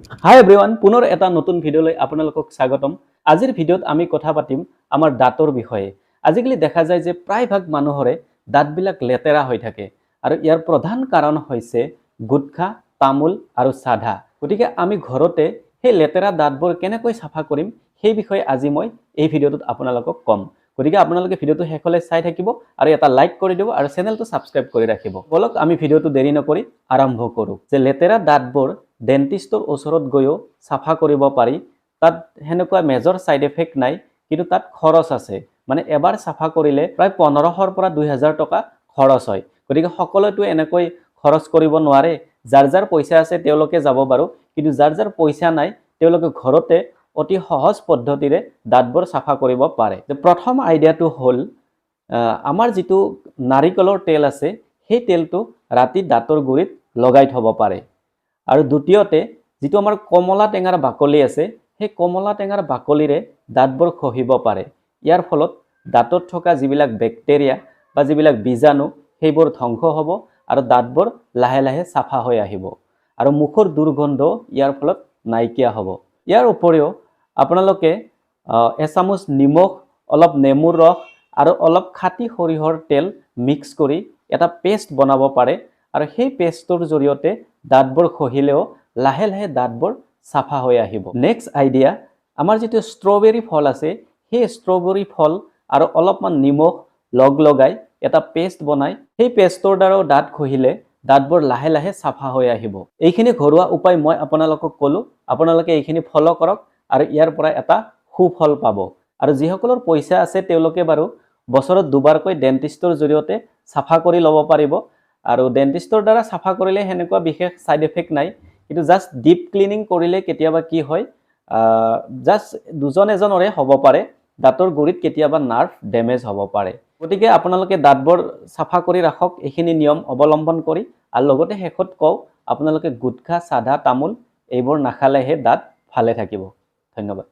হাই everyone, পুনৰ এটা নতুন ভিডিঅ'লৈ আপোনালোকক স্বাগতম। আজিৰ ভিডিঅ'ত আমি কথা পাতিম আমাৰ দাঁতৰ বিষয়ে। আজিকালি দেখা যায় যে প্ৰায়ভাগ মানুহৰে দাঁতবিলাক লেতেৰা হৈ থাকে আৰু ইয়াৰ প্ৰধান কাৰণ হৈছে গুটখা, তামোল আৰু চাধা। গতিকে আমি ঘৰতে সেই লেতেৰা দাঁতবোৰ কেনেকৈ চাফা কৰিম সেই বিষয়ে আজি মই এই ভিডিঅ'টোত আপোনালোকক ক'ম। গতিকে আপোনালোকে ভিডিঅ'টো শেষলৈ চাই থাকিব আৰু এটা লাইক কৰি দিব আৰু চেনেলটো সাবস্ক্ৰাইব কৰি ৰাখিব। বলক আমি ভিডিঅ'টো দেৰি নকৰি আৰম্ভ কৰোঁ। যে লেতেৰা দাঁতবোৰ ডেন্টিষ্টৰ ওচৰত গৈও চাফা কৰিব পাৰি। তাত হেনেকুৱা মেজৰ সাইড এফেক্ট নাই, কিন্তু তাত খৰচ আছে। মানে এবাৰ চাফা কৰিলে প্ৰায় 1500ৰ পৰা 2000 টকা খৰচ হয়। গতিকে সকলোৱে এনেকৈ খৰচ কৰিব নোৱাৰে। যাৰ যাৰ পইচা আছে তেওঁলোকে যাব বাৰু, কিন্তু যাৰ যাৰ পইচা নাই তেওঁলোকে ঘৰতে অতি সহজ পদ্ধতিৰে দাঁতবোৰ চাফা কৰিব পাৰে। প্ৰথম আইডিয়াটো হ'ল আমাৰ যিটো নাৰিকলৰ তেল আছে সেই তেলটো ৰাতি দাঁতৰ গুৰিত লগাই থব পাৰে। আৰু দ্বিতীয়তে যিটো আমাৰ কমলা টেঙাৰ বাকলি আছে সেই কমলা টেঙাৰ বাকলিৰে দাঁতবোৰ খহিব পাৰে। ইয়াৰ ফলত দাঁতত থকা যিবিলাক বেক্টেৰিয়া বা যিবিলাক বীজাণু সেইবোৰ ধ্বংস হ'ব আৰু দাঁতবোৰ লাহে লাহে চাফা হৈ আহিব আৰু মুখৰ দুৰ্গন্ধ ইয়াৰ ফলত নাইকিয়া হ'ব। ইয়াৰ উপৰিও আপোনালোকে এচামুচ নিমখ, অলপ নেমুৰ ৰস আৰু অলপ খাটি সৰিয়হৰ তেল মিক্স কৰি এটা পেষ্ট বনাব পাৰে আৰু সেই পেষ্টৰ জৰিয়তে দাঁতবোৰ খহিলেও লাহে লাহে দাঁতবোৰ চাফা হৈ আহিব। নেক্সট আইডিয়া, আমাৰ যিটো ষ্ট্ৰবেৰী ফল আছে সেই ষ্ট্ৰবেৰী ফল আৰু অলপমান নিমখ লগাই এটা পেষ্ট বনাই সেই পেষ্টৰ দ্বাৰাও দাঁত খহিলে দাঁতবোৰ লাহে লাহে চাফা হৈ আহিব। এইখিনি ঘৰুৱা উপায় মই আপোনালোকক ক'লো, আপোনালোকে এইখিনি ফলো কৰক আৰু ইয়াৰ পৰা এটা সুফল পাব। আৰু যিসকলৰ পইচা আছে তেওঁলোকে বাৰু বছৰত দুবাৰকৈ ডেন্টিষ্টৰ জৰিয়তে চাফা কৰি ল'ব পাৰিব। আৰু ডেন্টিষ্টৰ দ্বাৰা চাফা কৰিলে হেনেকুৱা বিশেষ সাইড এফেক্ট নাই, কিন্তু জাস্ট ডিপ ক্লিনিং কৰিলে কেতিয়াবা কি হয়, জাস্ট দুজন এজনৰে হ'ব পাৰে, দাঁতৰ গুৰিত কেতিয়াবা নাৰ্ভ ডেমেজ হ'ব পাৰে। গতিকে আপোনালোকে দাঁতবোৰ চাফা কৰি ৰাখক এইখিনি নিয়ম অৱলম্বন কৰি। আৰু লগতে শেষত কওঁ, আপোনালোকে গুটখা, চাধা, তামোল এইবোৰ নাখালেহে দাঁত ভালে থাকিব। ধন্যবাদ।